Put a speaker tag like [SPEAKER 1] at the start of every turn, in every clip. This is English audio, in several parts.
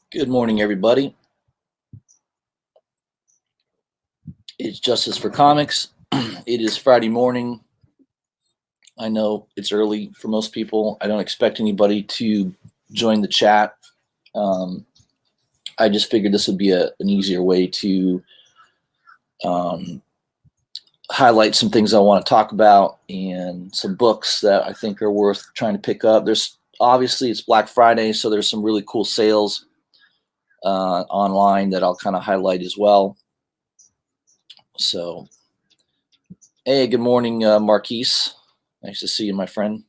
[SPEAKER 1] Good morning, everybody. It's Justice for Comics. It is Friday morning. I know it's early for most people. I don't expect anybody to join the chat. I just figured this would be an easier way to highlight some things I want to talk about and some books that I think are worth trying to pick up. Obviously it's Black Friday, so there's some really cool sales online that I'll kind of highlight as well. So, hey, good morning, Marquise. Nice to see you, my friend.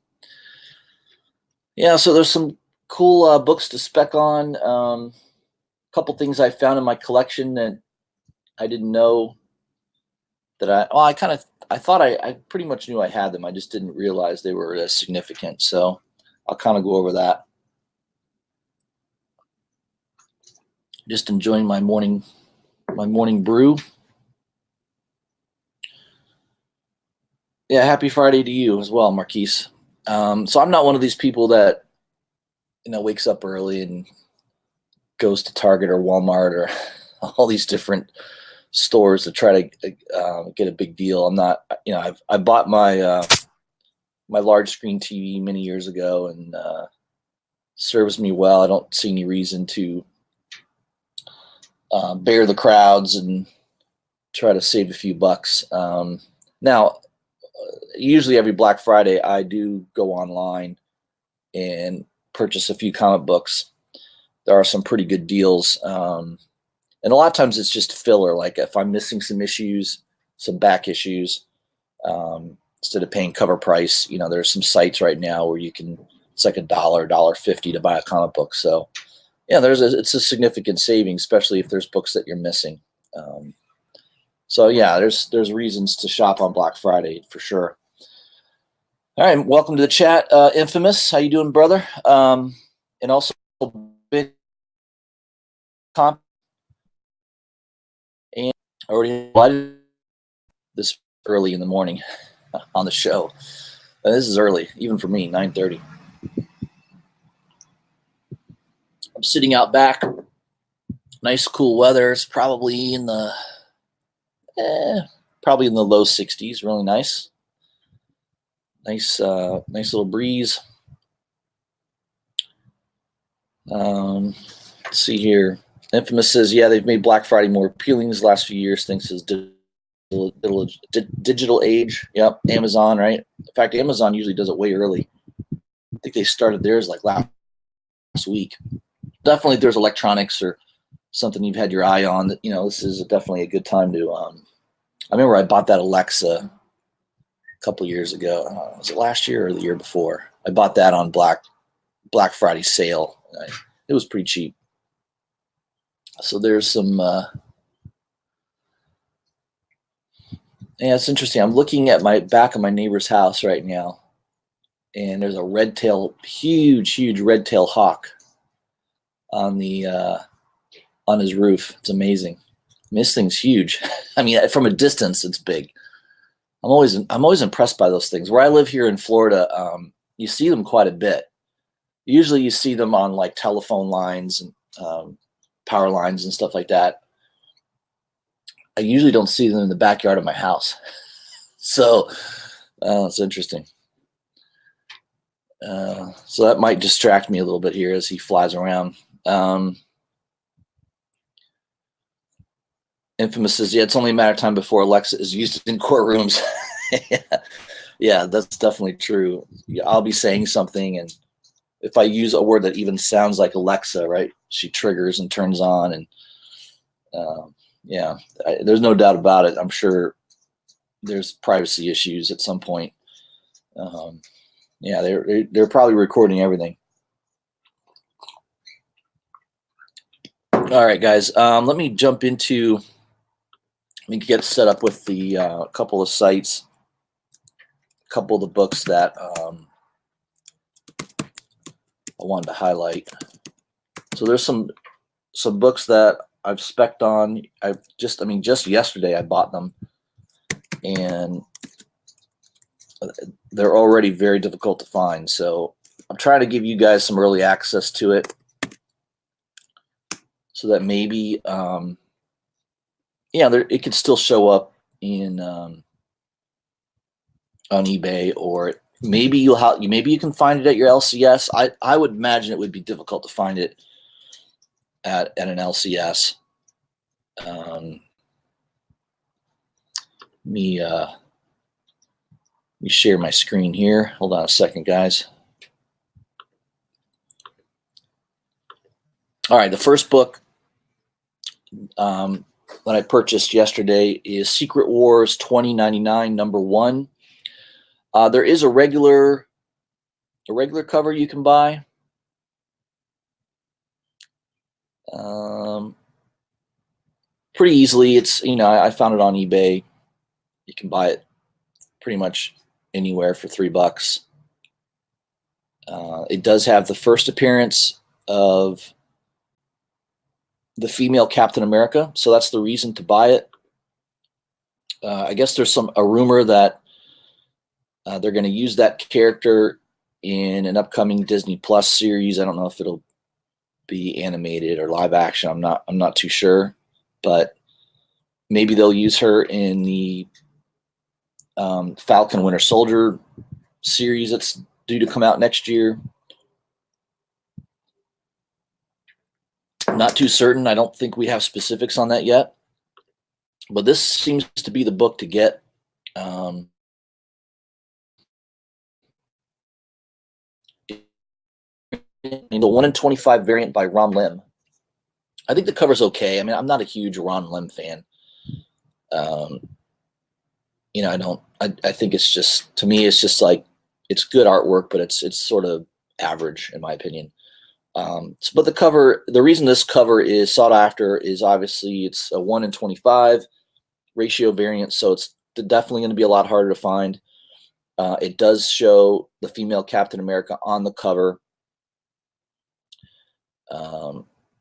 [SPEAKER 1] Yeah, so there's some cool books to spec on. A couple things I found in my collection that I didn't know that I thought I pretty much knew I had them. I just didn't realize they were as significant. So I'll kind of go over that. Just enjoying my morning brew. Yeah, happy Friday to you as well, Marquise. So I'm not one of these people that wakes up early and goes to Target or Walmart or all these different stores to try to get a big deal. I'm not, I bought my my large screen TV many years ago and serves me well. I don't see any reason to bear the crowds and try to save a few bucks. Now, usually every Black Friday, I do go online and purchase a few comic books. There are some pretty good deals. And a lot of times it's just filler. Like if I'm missing some issues, some back issues, instead of paying cover price, there's some sites right now where it's like $1.50 to buy a comic book. So yeah, it's a significant saving, especially if there's books that you're missing. So yeah, there's reasons to shop on Black Friday for sure. All right, welcome to the chat, Infamous. How you doing, brother? And also big comp and already invited this early in the morning on the show. This is early, even for me, 9:30. I'm sitting out back. Nice, cool weather. It's probably in the low 60s. Really nice. Nice little breeze. Let's see here. Infamous says, yeah, they've made Black Friday more appealing these last few years. Thanks to digital age. Yep, Amazon, right? In fact, Amazon usually does it way early. I think they started theirs like last week. Definitely, if there's electronics or something you've had your eye on, that this is definitely a good time to. I remember I bought that Alexa a couple years ago. Was it last year or the year before? I bought that on Black Friday sale. It was pretty cheap. So there's some. Yeah, it's interesting. I'm looking at my back of my neighbor's house right now, and there's a huge red tail hawk on his roof. It's amazing. I mean, this thing's huge. I mean, from a distance, it's big. I'm always impressed by those things. Where I live here in Florida, you see them quite a bit. Usually, you see them on like telephone lines and power lines and stuff like that. I usually don't see them in the backyard of my house. So it's interesting. So that might distract me a little bit here as he flies around. Infamous says, yeah, it's only a matter of time before Alexa is used in courtrooms. Yeah, that's definitely true. I'll be saying something, and if I use a word that even sounds like Alexa, right, she triggers and turns on, and yeah, there's no doubt about it. I'm sure there's privacy issues at some point. Yeah, they're probably recording everything. All right, guys. Let me jump into. Let me get set up with the couple of sites, a couple of the books that I wanted to highlight. So there's some books that I've spec'd on. Just yesterday I bought them, and they're already very difficult to find. So I'm trying to give you guys some early access to it. so that maybe it could still show up in on eBay, or maybe maybe you can find it at your LCS. I would imagine it would be difficult to find it at an LCS. Let me share my screen here. Hold on a second, guys. All right, the first book that I purchased yesterday is Secret Wars 2099 #1. There is a regular cover you can buy. Pretty easily. It's, I found it on eBay. You can buy it pretty much anywhere for $3. It does have the first appearance of the female Captain America, so that's the reason to buy it. I guess there's a rumor that they're going to use that character in an upcoming Disney Plus series. I don't know if it'll be animated or live action. I'm not too sure, but maybe they'll use her in the Falcon Winter Soldier series that's due to come out next year. Not too certain. I don't think we have specifics on that yet, but this seems to be the book to get. The 1 in 25 variant by Ron Lim. I think the cover's okay. I mean, I'm not a huge Ron Lim fan. I think it's just, to me, it's just like, it's good artwork, but it's sort of average in my opinion. But the reason this cover is sought after is obviously it's a 1 in 25 ratio variant, so it's definitely going to be a lot harder to find. It does show the female Captain America on the cover.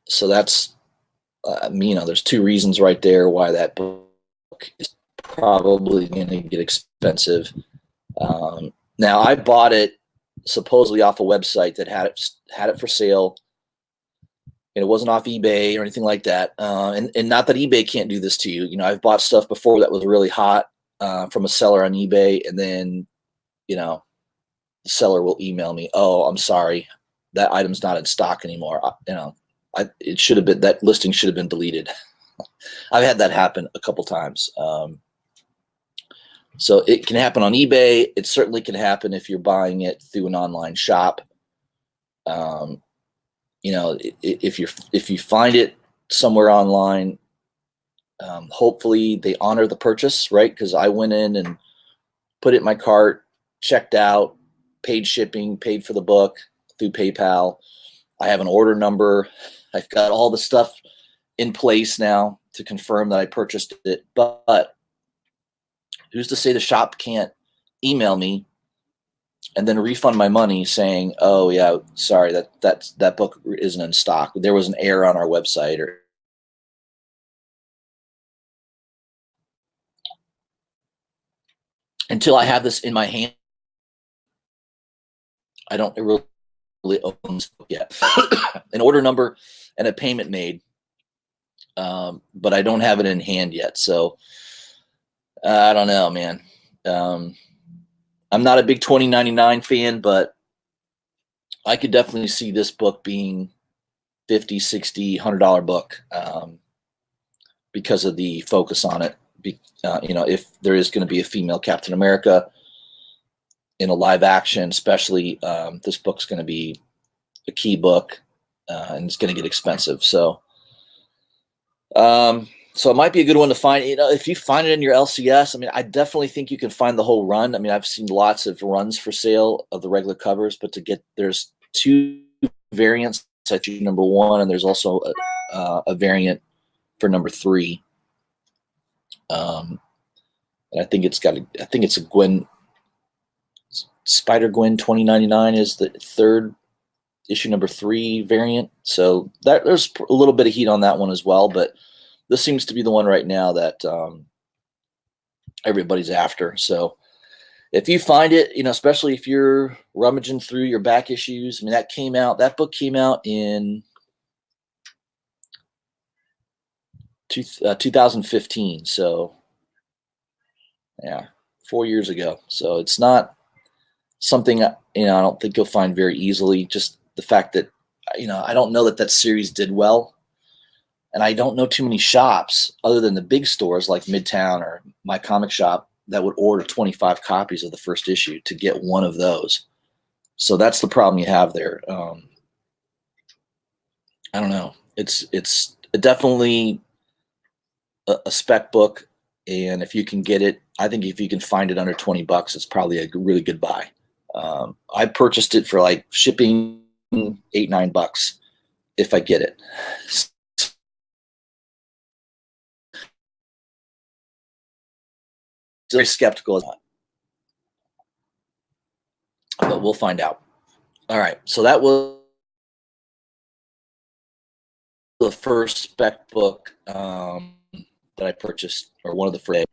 [SPEAKER 1] So that's, there's two reasons right there why that book is probably going to get expensive. Now, I bought it supposedly off a website that had it for sale, and it wasn't off eBay or anything like that. And not that eBay can't do this to you. I've bought stuff before that was really hot from a seller on eBay, and then the seller will email me, "Oh, I'm sorry, that item's not in stock anymore." It should have been, that listing should have been deleted. I've had that happen a couple times. So it can happen on eBay. It certainly can happen if you're buying it through an online shop. If you find it somewhere online, hopefully they honor the purchase, right? Because I went in and put it in my cart, checked out, paid shipping, paid for the book through PayPal. I have an order number. I've got all the stuff in place now to confirm that I purchased it. But who's to say the shop can't email me and then refund my money saying, "Oh yeah, sorry, that book isn't in stock. There was an error on our website." Or until I have this in my hand, I don't really own this book yet. An order number and a payment made, but I don't have it in hand yet. So I don't know, man. I'm not a big 2099 fan, but I could definitely see this book being $50, $60, $100 book because of the focus on it. If there is going to be a female Captain America in a live action, especially, this book's going to be a key book, and it's going to get expensive. So it might be a good one to find. If you find it in your LCS, I mean, I definitely think you can find the whole run. I mean, I've seen lots of runs for sale of the regular covers, but there's two variants. I think #1, and there's also a variant for #3. And I think it's a Gwen, Spider-Gwen 2099 is the third issue #3 variant. So there's a little bit of heat on that one as well, but this seems to be the one right now that everybody's after. So if you find it, especially if you're rummaging through your back issues, I mean, that book came out in 2015. So yeah, 4 years ago. So it's not something I don't think you'll find very easily. Just the fact that I don't know that that series did well, and I don't know too many shops other than the big stores like Midtown or My Comic Shop that would order 25 copies of the first issue to get one of those. So that's the problem you have there. I don't know. It's definitely a spec book, and if you can get it, I think if you can find it under 20 bucks, it's probably a really good buy. I purchased it for like shipping $8-9 if I get it. Very skeptical, but we'll find out. All right, so that was the first spec book that I purchased, or one of the first.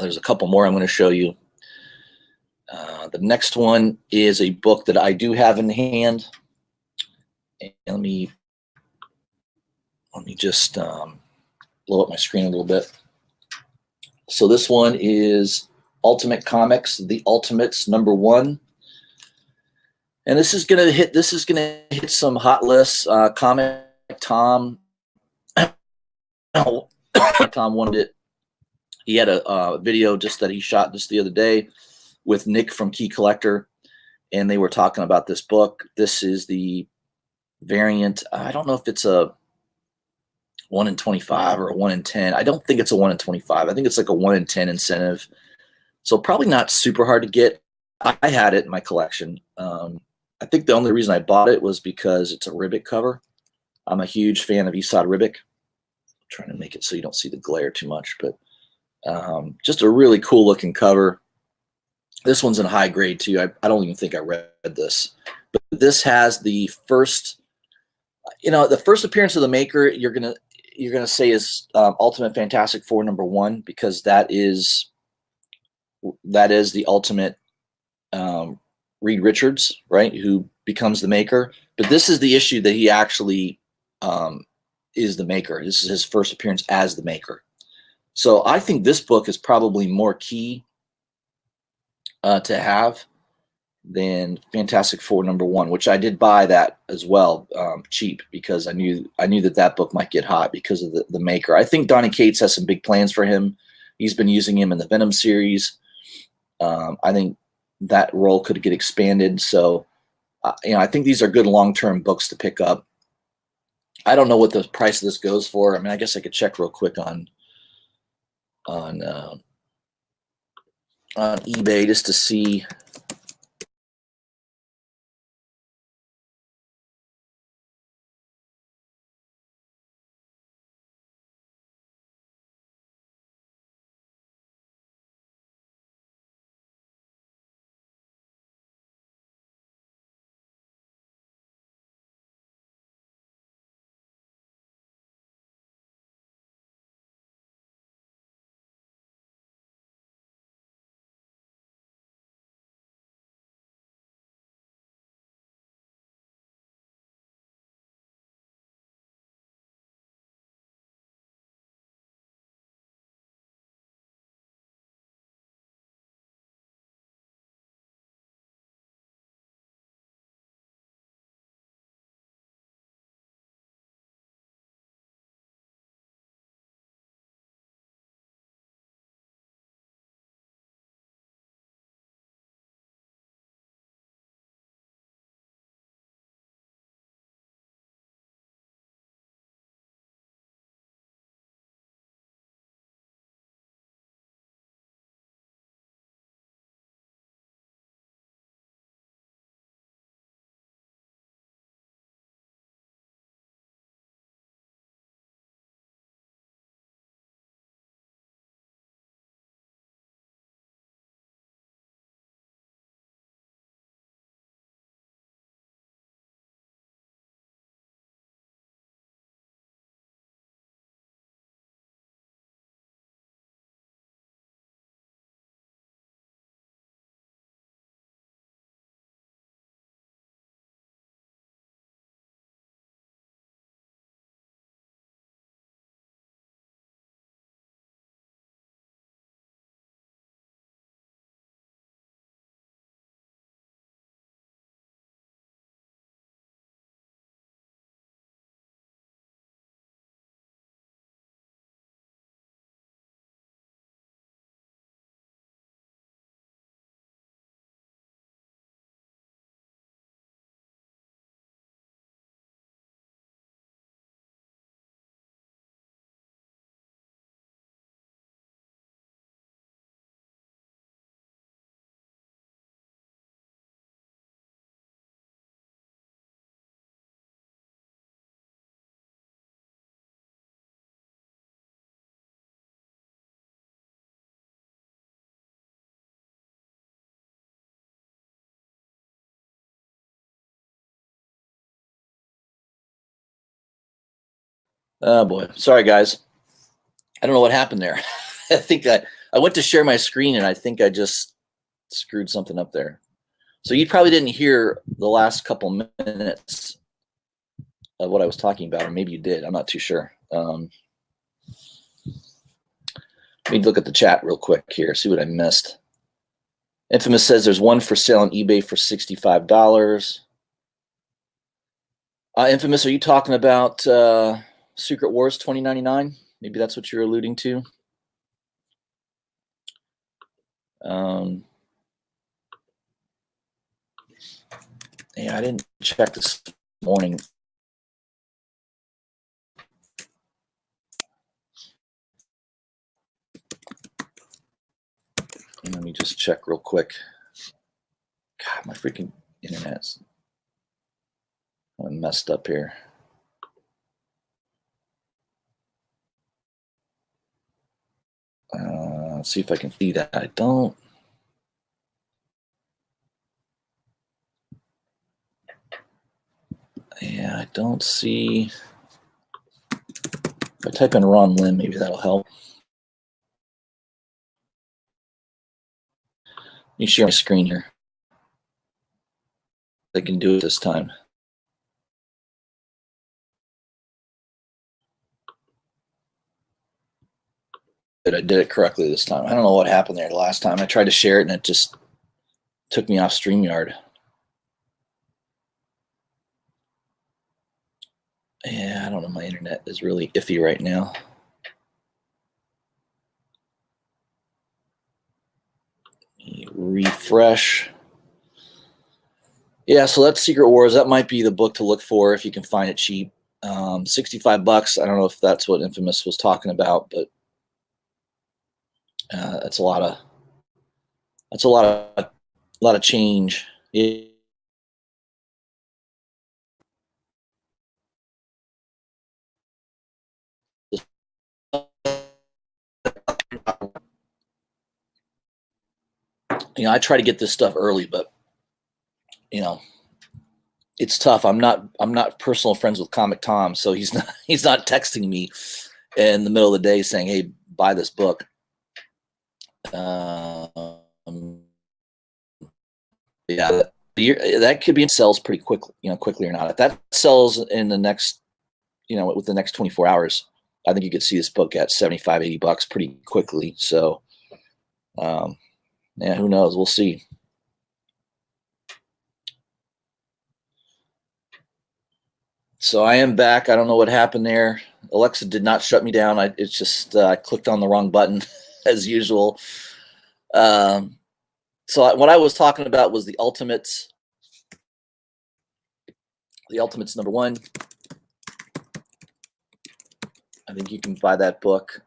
[SPEAKER 1] There's a couple more I'm going to show you. The next one is a book that I do have in hand. And let me just blow up my screen a little bit. So this one is Ultimate Comics, The Ultimates #1. And this is gonna hit some hot lists. Comic Tom Tom wanted it. He had a video just that he shot just the other day with Nick from Key Collector, and they were talking about this book. This is the variant. I don't know if it's a 1 in 25 or a 1 in 10. I don't think it's a 1 in 25. I think it's like a 1 in 10 incentive. So probably not super hard to get. I had it in my collection. I think the only reason I bought it was because it's a Ribic cover. I'm a huge fan of Esad Ribic. I'm trying to make it so you don't see the glare too much, but just a really cool looking cover. This one's in high grade too. I don't even think I read this, but this has the first, the first appearance of the Maker. You're gonna say is Ultimate Fantastic Four #1, because that is the Ultimate Reed Richards, right, who becomes the Maker. But this is the issue that he actually is the Maker. This is his first appearance as the Maker. So I think this book is probably more key to have than Fantastic Four #1, which I did buy that as well, cheap, because I knew that book might get hot because of the Maker. I think Donny Cates has some big plans for him. He's been using him in the Venom series. I think that role could get expanded. So, I think these are good long-term books to pick up. I don't know what the price of this goes for. I mean, I guess I could check real quick on eBay just to see. Oh boy, sorry guys. I don't know what happened there. I think I went to share my screen and I think I just screwed something up there. So you probably didn't hear the last couple minutes of what I was talking about, or maybe you did. I'm not too sure. Let me look at the chat real quick here, see what I missed. Infamous says there's one for sale on eBay for $65. Infamous, are you talking about Secret Wars 2099? Maybe that's what you're alluding to. Yeah, I didn't check this morning. Let me just check real quick. God, my freaking internet's messed up here. Let's see if I can see that. I don't. Yeah, I don't see. If I type in Ron Lim, maybe that'll help. Let me share my screen here. I can do it this time. But I did it correctly this time. I don't know what happened there the last time. I tried to share it and it just took me off StreamYard. Yeah, I don't know. My internet is really iffy right now. Refresh. Yeah, so that's Secret Wars. That might be the book to look for if you can find it cheap. $65. I don't know if that's what Infamous was talking about, but that's a lot of change. Yeah. I try to get this stuff early, but it's tough. I'm not personal friends with Comic Tom, so he's not texting me in the middle of the day saying, "Hey, buy this book." Yeah, that could be sells pretty quickly, quickly or not. If that sells in the next, with the next 24 hours, I think you could see this book at $75, $80 pretty quickly. So, yeah, who knows? We'll see. So I am back. I don't know what happened there. Alexa did not shut me down. It's just I clicked on the wrong button as usual. So what I was talking about was the Ultimates. The Ultimates #1. I think you can buy that book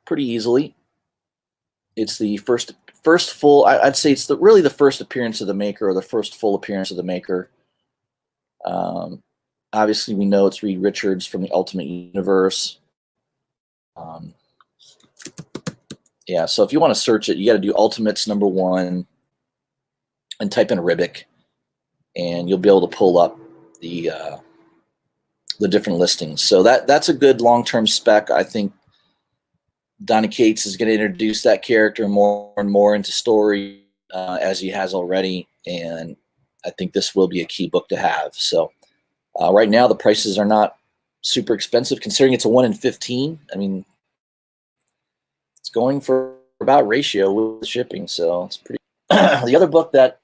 [SPEAKER 1] pretty easily. It's the first full. I'd say it's really the first appearance of the maker, or the first full appearance of the maker. Obviously, we know it's Reed Richards from the Ultimate Universe. Yeah, so if you want to search it, you got to do Ultimates #1 and type in Ribic, and you'll be able to pull up the different listings. So that's a good long-term spec. I think Donny Cates is going to introduce that character more and more into story as he has already, and I think this will be a key book to have. So right now the prices are not super expensive considering it's a 1 in 15. I mean, it's going for about ratio with shipping, so it's pretty. The other book that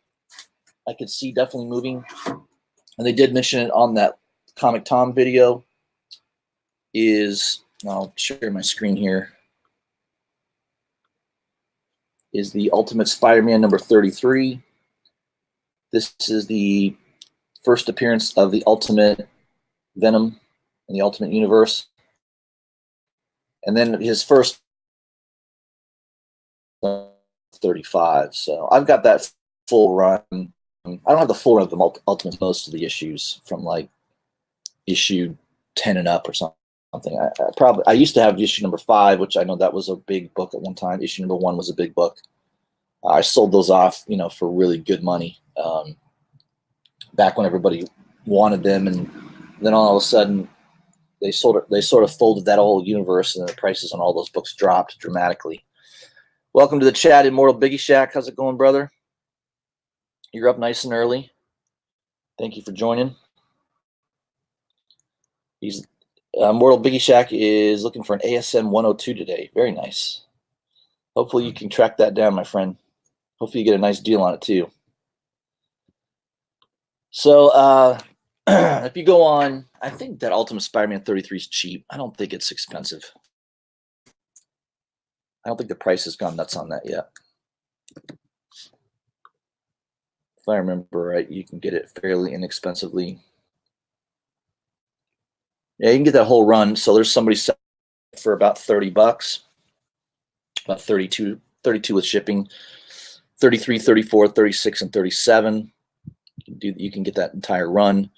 [SPEAKER 1] I could see definitely moving, and they did mention it on that Comic Tom video, is, I'll share my screen here, is the Ultimate Spider-Man #33. This is the first appearance of the Ultimate Venom in the Ultimate Universe. And then his first 35. So I've got that full run. I don't have the full run of the Ultimate, most of the issues from like issue 10 and up or something. I used to have issue #5, which I know that was a big book at one time. Issue #1 was a big book. I sold those off, for really good money. Back when everybody wanted them, and then all of a sudden they sort of folded that whole universe, and the prices on all those books dropped dramatically. Welcome to the chat, Immortal Biggie Shack. How's it going, brother? You're up nice and early. Thank you for joining. Immortal Biggie Shack is looking for an ASM 102 today. Very nice. Hopefully you can track that down, my friend. Hopefully you get a nice deal on it too. So if you go on, I think that Ultimate Spider-Man 33 is cheap. I don't think it's expensive. I don't think the price has gone nuts on that yet. If I remember right, you can get it fairly inexpensively. Yeah, you can get that whole run. So there's somebody selling for about $30, about 32 with shipping, 33, 34, 36, and 37. You can get that entire run.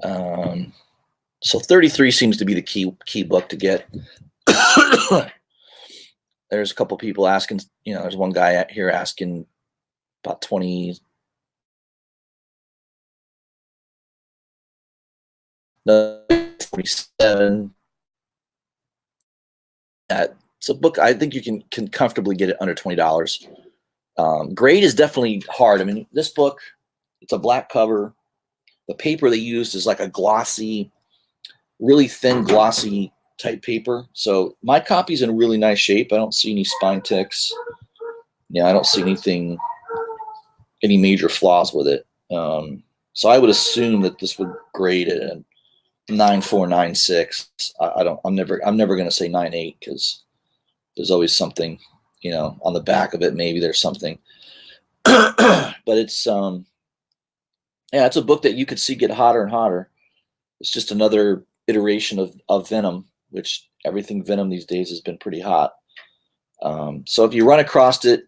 [SPEAKER 1] So 33 seems to be the key book to get. There's a couple people asking, there's one guy out here asking about 20. No, 47. It's a book I think you can comfortably get it under $20. Grade is definitely hard. I mean, this book, it's a black cover. The paper they used is like a glossy, really thin, glossy type paper. So my copy's in really nice shape. I don't see any spine ticks. I don't see any major flaws with it. So I would assume that this would grade at a 9.4, 9.6. I'm never going to say 9.8 because there's always something, on the back of it. Maybe there's something, but it's it's a book that you could see get hotter and hotter. It's just another iteration of Venom, which everything Venom these days has been pretty hot. So if you run across it,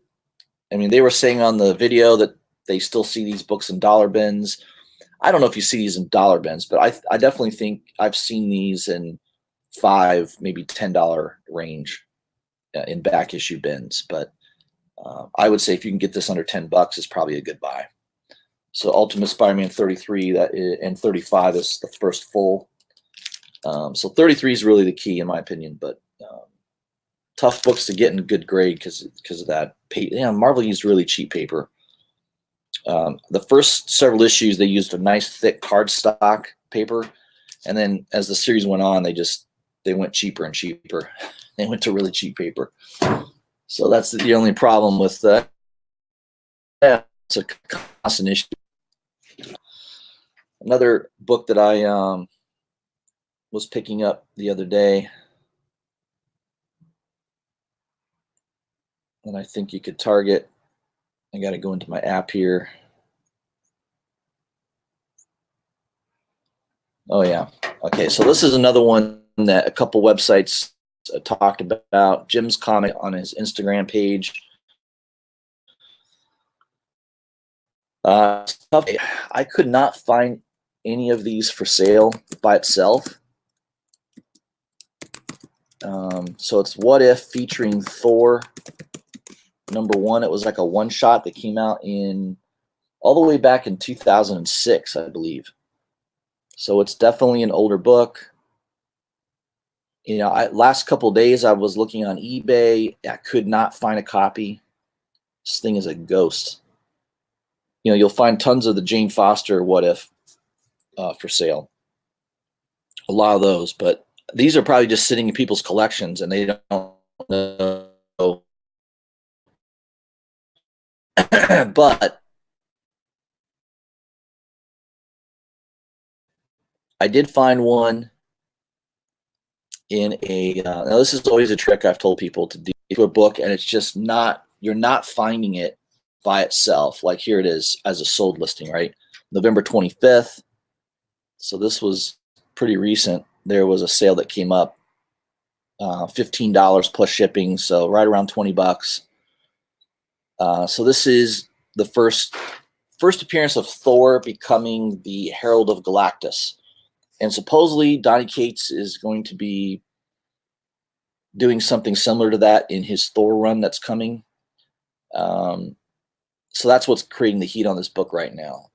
[SPEAKER 1] I mean, they were saying on the video that they still see these books in dollar bins. I don't know if you see these in dollar bins, but I definitely think I've seen these in $5, maybe $10 range in back issue bins. But I would say if you can get this under $10, it's probably a good buy. So Ultimate Spider-Man 33 and 35 is the first full. So 33 is really the key in my opinion, but tough books to get in good grade because of that. Marvel used really cheap paper. The first several issues, they used a nice thick cardstock paper. And then as the series went on, they went cheaper and cheaper. They went to really cheap paper. So that's the only problem with that. Yeah, it's a constant issue. Another book that I was picking up the other day, and I think you could target. I got to go into my app here. Oh, yeah. Okay, so this is another one that a couple websites talked about. Jim's Comic on his Instagram page. I could not find any of these for sale by itself. So it's What If featuring Thor #1. It was like a one-shot that came out all the way back in 2006, I believe. So it's definitely an older book. Last couple of days I was looking on eBay. I could not find a copy. This thing is a ghost. You'll find tons of the Jane Foster What If for sale. A lot of those, but these are probably just sitting in people's collections and they don't know. But I did find one in a now this is always a trick I've told people to do a book, and it's just you're not finding it by itself. Like here it is as a sold listing, right? November 25th. So this was pretty recent. There was a sale that came up, $15 plus shipping, so right around $20. So this is the first appearance of Thor becoming the Herald of Galactus. And supposedly Donny Cates is going to be doing something similar to that in his Thor run that's coming. So that's what's creating the heat on this book right now.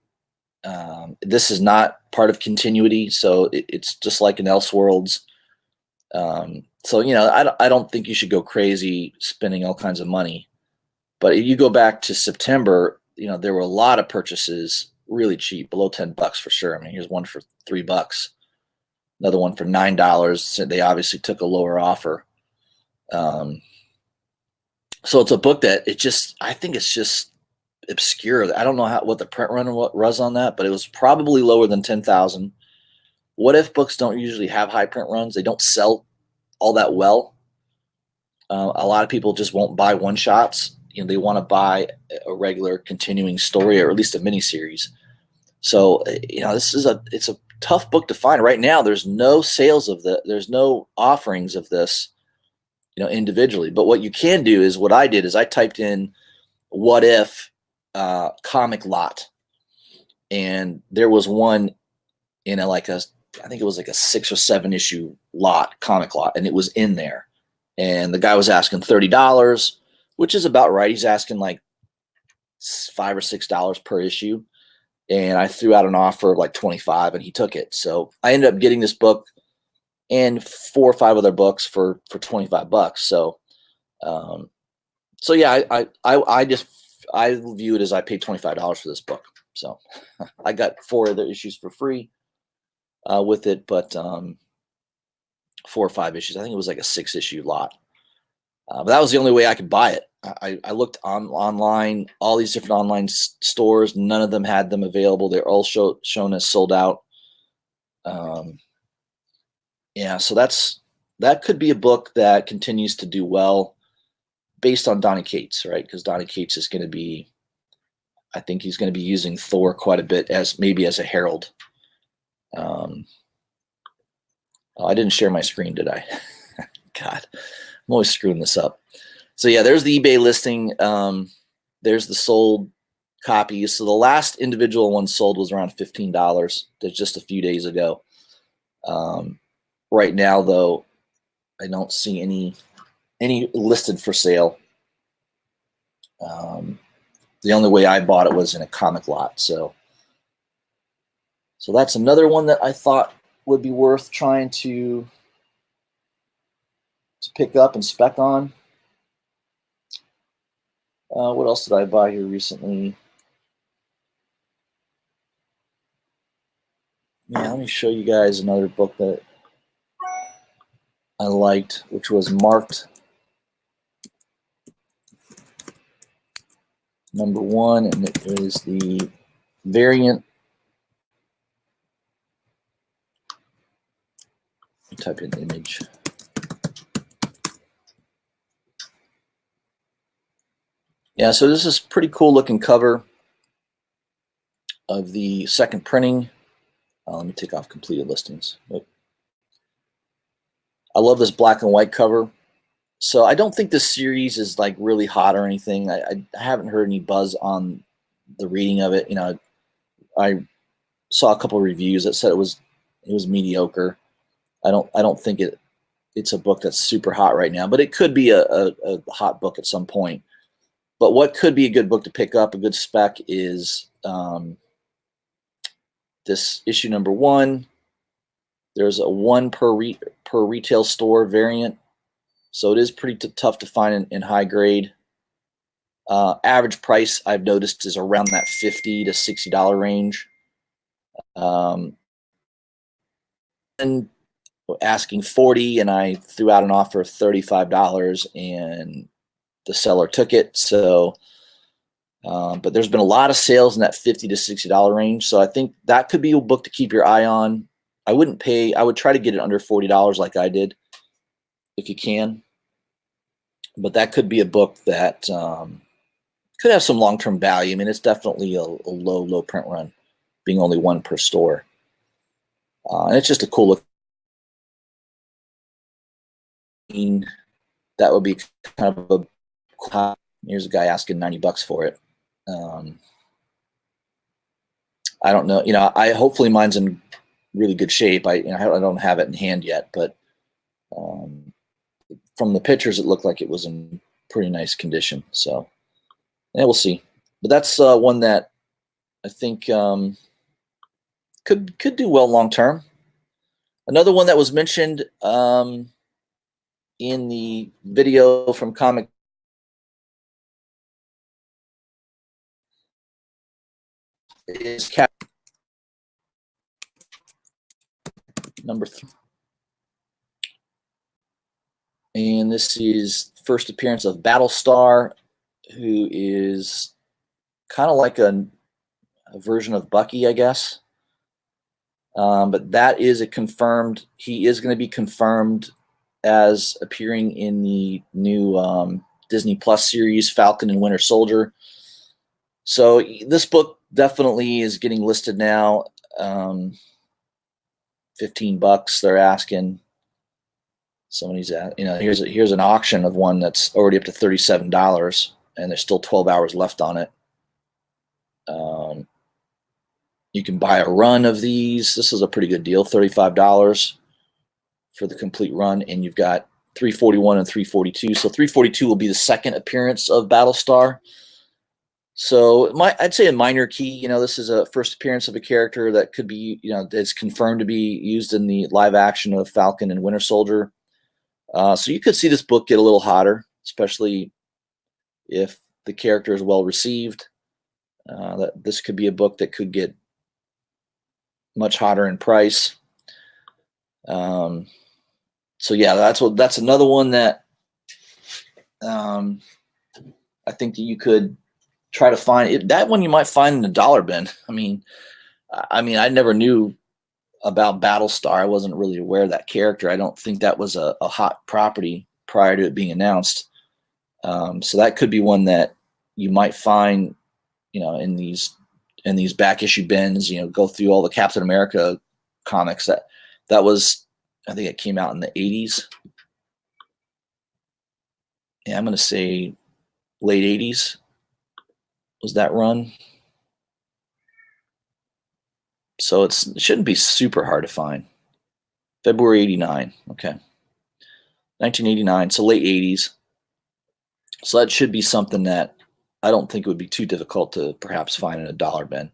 [SPEAKER 1] This is not part of continuity, so it's just like in Elseworlds. So I don't think you should go crazy spending all kinds of money. But if you go back to September, there were a lot of purchases really cheap, below $10 for sure. I mean, here's one for $3, another one for $9. So they obviously took a lower offer. So it's a book that I think it's just obscure. I don't know what the print run was on that, but it was probably lower than 10,000. What If books don't usually have high print runs. They don't sell all that well. A lot of people just won't buy one shots. They want to buy a regular continuing story, or at least a miniseries. So it's a tough book to find right now. There's no sales of there's no offerings of this, individually. But what you can do is what I did is I typed in "What If" comic lot, and there was one in I think it was like a 6 or 7 issue comic lot, and it was in there. And the guy was asking $30, which is about right. He's asking like $5 or $6 per issue. And I threw out an offer of like 25, and he took it. So I ended up getting this book and 4 or 5 other books for $25. So, yeah, I view it as I paid $25 for this book. So I got 4 other issues for free with it, but 4 or 5 issues. I think it was like a 6-issue lot. But that was the only way I could buy it. I looked online, all these different online stores. None of them had them available. They're all shown as sold out. Yeah, so that could be a book that continues to do well based on Donny Cates, right? Because Donny Cates is going to be, I think he's going to be using Thor quite a bit as a herald. Oh, I didn't share my screen, did I? God, I'm always screwing this up. So yeah, there's the eBay listing. There's the sold copies. So the last individual one sold was around $15. That's just a few days ago. Right now, though, I don't see any listed for sale. The only way I bought it was in a comic lot. So that's another one that I thought would be worth trying to pick up and spec on. What else did I buy here recently? Yeah, let me show you guys another book that I liked, which was marked #1, and it is the variant. Let me type in image. Yeah, so this is pretty cool looking cover of the second printing. Let me take off completed listings. I love this black and white cover. So I don't think this series is like really hot or anything. I haven't heard any buzz on the reading of it. I saw a couple of reviews that said it was mediocre. I don't think it's a book that's super hot right now, but it could be a hot book at some point. But what could be a good book to pick up, a good spec, is this issue #1. There's a 1 per retail store variant, so it is pretty tough to find in high grade. Average price I've noticed is around that $50 to $60 range. And asking $40, and I threw out an offer of $35, and the seller took it. So, but there's been a lot of sales in that $50 to $60 range. So I think that could be a book to keep your eye on. I would try to get it under $40 like I did, if you can. But that could be a book that could have some long-term value. I mean, it's definitely a low print run, being only 1 per store. And it's just a cool look. That would be kind of a, here's a guy asking $90 for it. I don't know. Hopefully mine's in really good shape. I don't have it in hand yet, but from the pictures, it looked like it was in pretty nice condition. So yeah, we'll see. But that's one that I think could do well long term. Another one that was mentioned in the video from Comic is Cap number 3. And this is first appearance of Battlestar, who is kind of like a version of Bucky, I guess. But that is a confirmed, he is going to be confirmed as appearing in the new Disney Plus series, Falcon and Winter Soldier. So this book definitely is getting listed now. $15 they're asking. Somebody's at, here's an auction of one that's already up to $37, and there's still 12 hours left on it. You can buy a run of these. This is a pretty good deal, $35 for the complete run, and you've got 341 and 342. So 342 will be the second appearance of Battlestar. So I'd say a minor key. This is a first appearance of a character that could be, it's confirmed to be used in the live action of Falcon and Winter Soldier. So you could see this book get a little hotter, especially if the character is well received. That this could be a book that could get much hotter in price. So yeah, that's another one that I think that you could try to find it. That one you might find in the dollar bin. I mean, I never knew about Battlestar. I wasn't really aware of that character. I don't think that was a hot property prior to it being announced. So that could be one that you might find, in these back issue bins. Go through all the Captain America comics. That was, I think it came out in the 80s. Yeah, I'm going to say late 80s was that run. So it shouldn't be super hard to find. February 89. Okay. 1989. So late 80s. So that should be something that I don't think it would be too difficult to perhaps find in a dollar bin,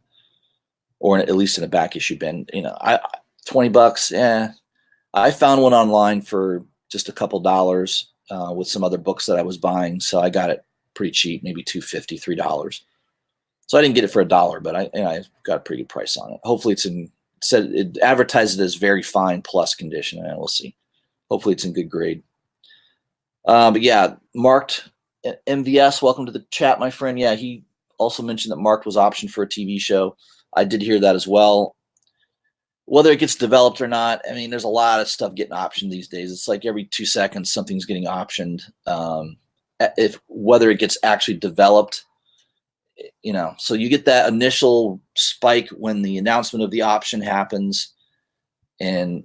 [SPEAKER 1] or at least in a back issue bin. $20. Yeah. I found one online for just a couple dollars with some other books that I was buying. So I got it pretty cheap, maybe $2.50, $3. So I didn't get it for $1, but I got a pretty good price on it. Hopefully it advertised it as very fine plus condition, and we'll see. Hopefully it's in good grade. But yeah, Marked MVS, welcome to the chat, my friend. Yeah, he also mentioned that Marked was optioned for a TV show. I did hear that as well. Whether it gets developed or not, there's a lot of stuff getting optioned these days. It's like every 2 seconds something's getting optioned. Whether it gets actually developed, so you get that initial spike when the announcement of the option happens, and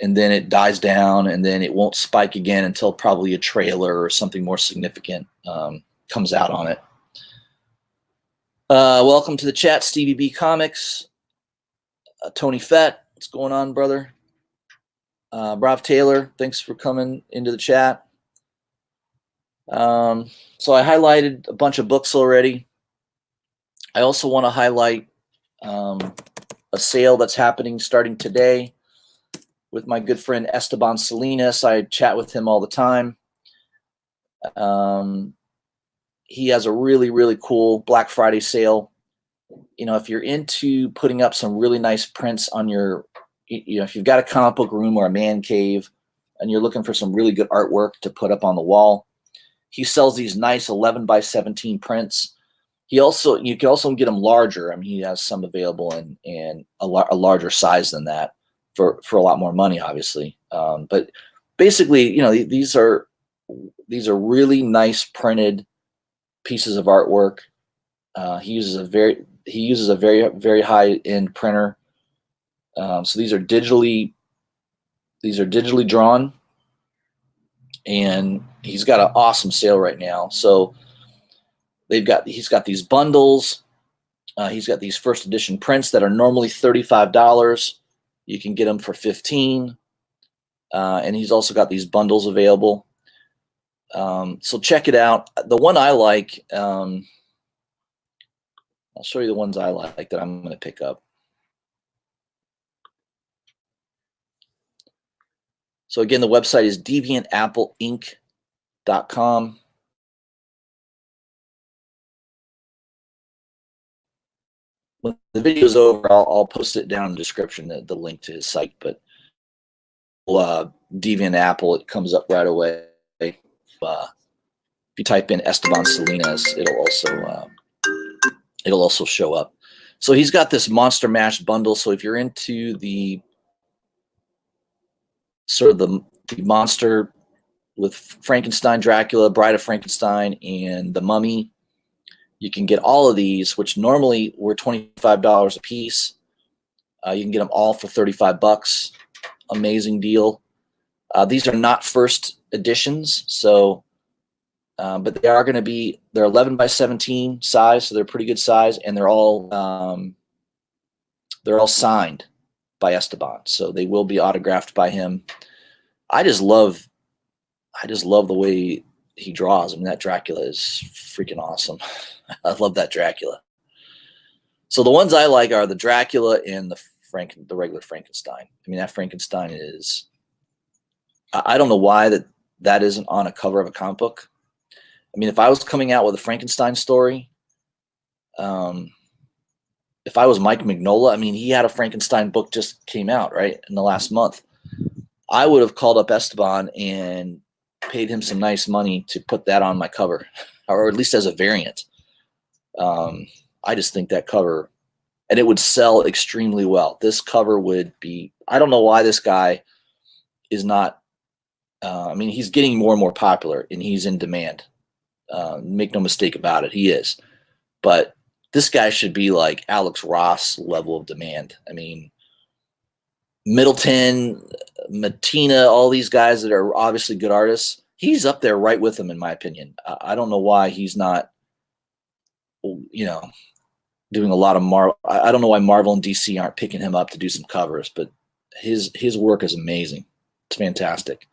[SPEAKER 1] then it dies down, and then it won't spike again until probably a trailer or something more significant comes out on it. Welcome to the chat, Stevie B Comics. Tony Fett, what's going on, brother? Brav Taylor, thanks for coming into the chat. So I highlighted a bunch of books already. I also want to highlight a sale that's happening starting today with my good friend Esteban Salinas. I chat with him all the time. He has a really, really cool Black Friday sale. If you're into putting up some really nice prints on your, if you've got a comic book room or a man cave and you're looking for some really good artwork to put up on the wall, he sells these nice 11 by 17 prints. You can also get them larger. He has some available in a larger size than that for a lot more money, obviously. But basically, these are really nice printed pieces of artwork. He uses a very, very high end printer. So these are digitally drawn, and he's got an awesome sale right now. So he's got these bundles. He's got these first edition prints that are normally $35. You can get them for $15. And he's also got these bundles available. So check it out. The one I like, I'll show you the ones I like that I'm going to pick up. So again, the website is deviantappleinc.com. When the video is over, I'll post it down in the description, the link to his site. But Deviant Apple, it comes up right away. If you type in Esteban Salinas, it'll also show up. So he's got this Monster Mash bundle. So if you're into the sort of the monster with Frankenstein, Dracula, Bride of Frankenstein, and The Mummy, you can get all of these, which normally were $25 a piece. You can get them all for $35. Amazing deal. These are not first editions, so but they are going to be, they're 11 by 17 size, so they're pretty good size, and they're all signed by Esteban, so they will be autographed by him. I just love the way he draws. I mean, that Dracula is freaking awesome. I love that Dracula. So the ones I like are the Dracula and the regular Frankenstein. I mean, that Frankenstein is, I don't know why that isn't on a cover of a comic book. I mean, if I was coming out with a Frankenstein story, if I was Mike Mignola, I mean, he had a Frankenstein book just came out, right, in the last month. I would have called up Esteban and paid him some nice money to put that on my cover, or at least as a variant. I just think that cover, and it would sell extremely well. This cover would be, I don't know why this guy is not, I mean, he's getting more and more popular, and he's in demand. Make no mistake about it, he is. But this guy should be like Alex Ross level of demand. I mean, Middleton, Matina, all these guys that are obviously good artists, he's up there right with them, in my opinion. I don't know why he's not, doing a lot of Marvel. I don't know why Marvel and DC aren't picking him up to do some covers, but his work is amazing. It's fantastic.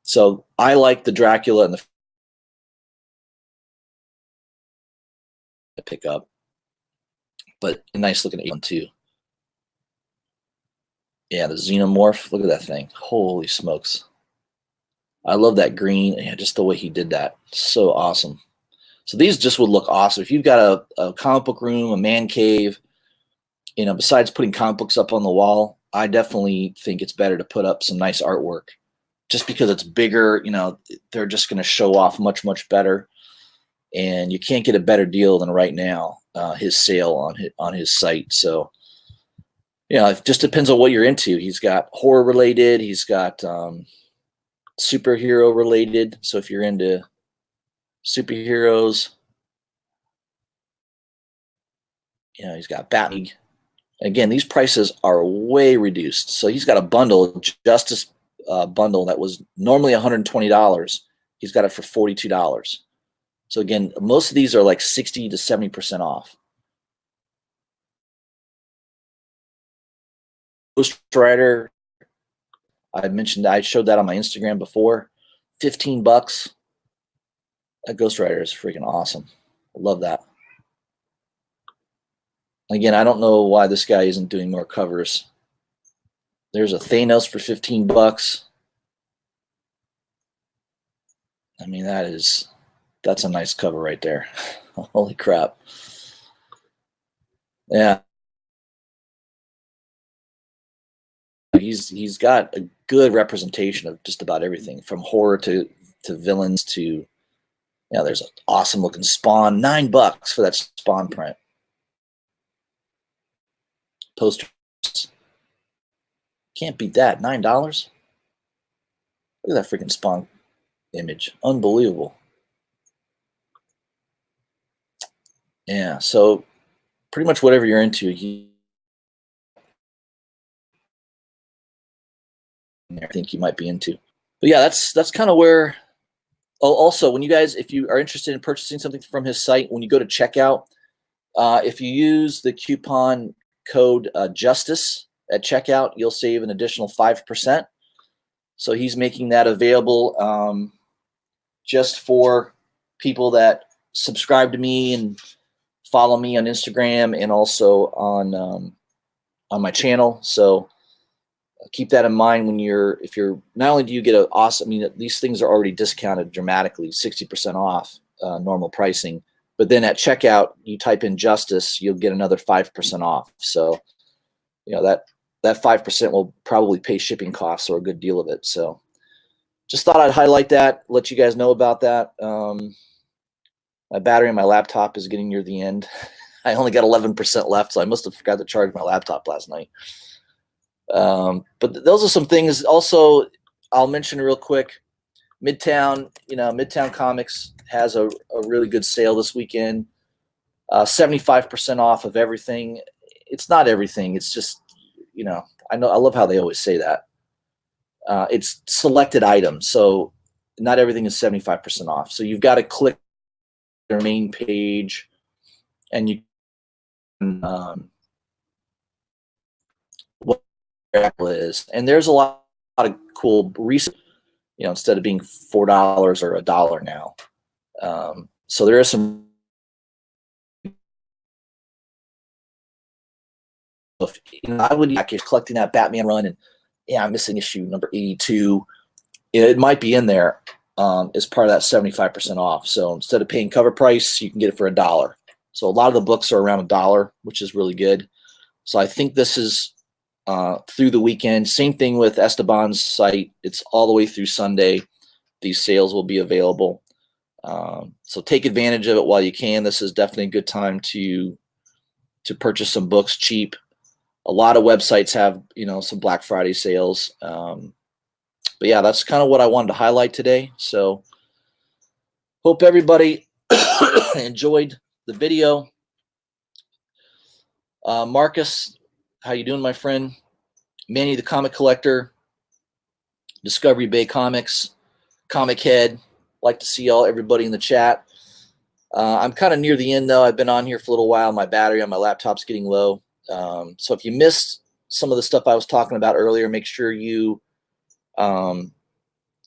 [SPEAKER 1] So I like the Dracula and the pick up, but a nice looking one too. Yeah, the Xenomorph. Look at that thing. Holy smokes. I love that green. Yeah, just the way he did that. So awesome. So these just would look awesome. If you've got a comic book room, a man cave, besides putting comic books up on the wall, I definitely think it's better to put up some nice artwork. Just because it's bigger, they're just going to show off much, much better. And you can't get a better deal than right now, his sale on his site. So, it just depends on what you're into. He's got horror related. He's got superhero related. So if you're into superheroes, he's got Batman. Again, these prices are way reduced. So he's got a bundle, Justice bundle that was normally $120. He's got it for $42. So again, most of these are like 60 to 70% off. Ghost Rider, I showed that on my Instagram before. $15. That Ghost Rider is freaking awesome. I love that. Again, I don't know why this guy isn't doing more covers. There's a Thanos for $15. I mean, that's a nice cover right there. Holy crap. Yeah. He's got a good representation of just about everything, from horror to villains to, there's an awesome looking Spawn. $9 for that Spawn print. Posters. Can't beat that. $9. Look at that freaking Spawn image. Unbelievable. Yeah, so pretty much whatever you're into, I think you might be into. But yeah, that's kind of where. Oh, also, when you guys, if you are interested in purchasing something from his site, when you go to checkout, if you use the coupon code Justice at checkout, you'll save an additional 5%. So he's making that available just for people that subscribe to me and follow me on Instagram and also on my channel. So keep that in mind when if you're not only do you get an awesome, I mean, these things are already discounted dramatically, 60% off normal pricing, but then at checkout, you type in Justice, you'll get another 5% off. So, that 5% will probably pay shipping costs or a good deal of it. So just thought I'd highlight that, let you guys know about that. My battery on my laptop is getting near the end. I only got 11% left, so I must have forgot to charge my laptop last night. But those are some things. Also, I'll mention real quick, Midtown Comics has a really good sale this weekend. 75% off of everything. It's not everything. It's just, I love how they always say that. It's selected items. So not everything is 75% off. So you've got to click their main page and you can, what Apple is. And there's a lot of cool research, instead of being $4 or $1 now. So there is some, I would be collecting that Batman run, and I'm missing issue number 82. It might be in there as part of that 75% off. So instead of paying cover price, you can get it for $1. So a lot of the books are around $1, which is really good. So I think this is through the weekend. Same thing with Esteban's site. It's all the way through Sunday. These sales will be available. So take advantage of it while you can. This is definitely a good time to purchase some books cheap. A lot of websites have, some Black Friday sales. But yeah, that's kind of what I wanted to highlight today. So hope everybody enjoyed the video. Marcus, how you doing, my friend? Manny the Comic Collector, Discovery Bay Comics, Comic Head. Like to see everybody in the chat. I'm kind of near the end, though. I've been on here for a little while. My battery on my laptop's getting low. So if you missed some of the stuff I was talking about earlier, make sure you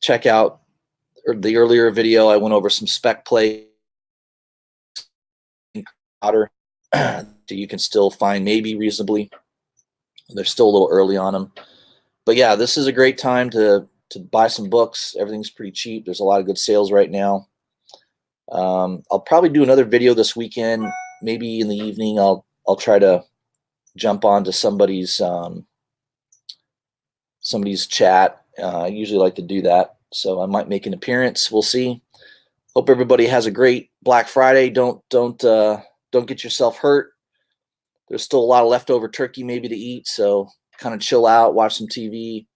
[SPEAKER 1] check out the earlier video. I went over some spec play that you can still find maybe reasonably. They're still a little early on them. But yeah, this is a great time to buy some books. Everything's pretty cheap. There's a lot of good sales right now. I'll probably do another video this weekend. Maybe in the evening I'll try to jump onto somebody's chat. I usually like to do that, so I might make an appearance. We'll see. Hope everybody has a great Black Friday. Don't get yourself hurt. There's still a lot of leftover turkey maybe to eat, so kind of chill out, watch some TV.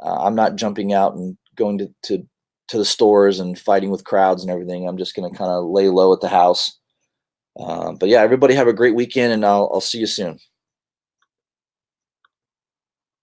[SPEAKER 1] I'm not jumping out and going to the stores and fighting with crowds and everything. I'm just going to kind of lay low at the house. But yeah, everybody have a great weekend, and I'll see you soon.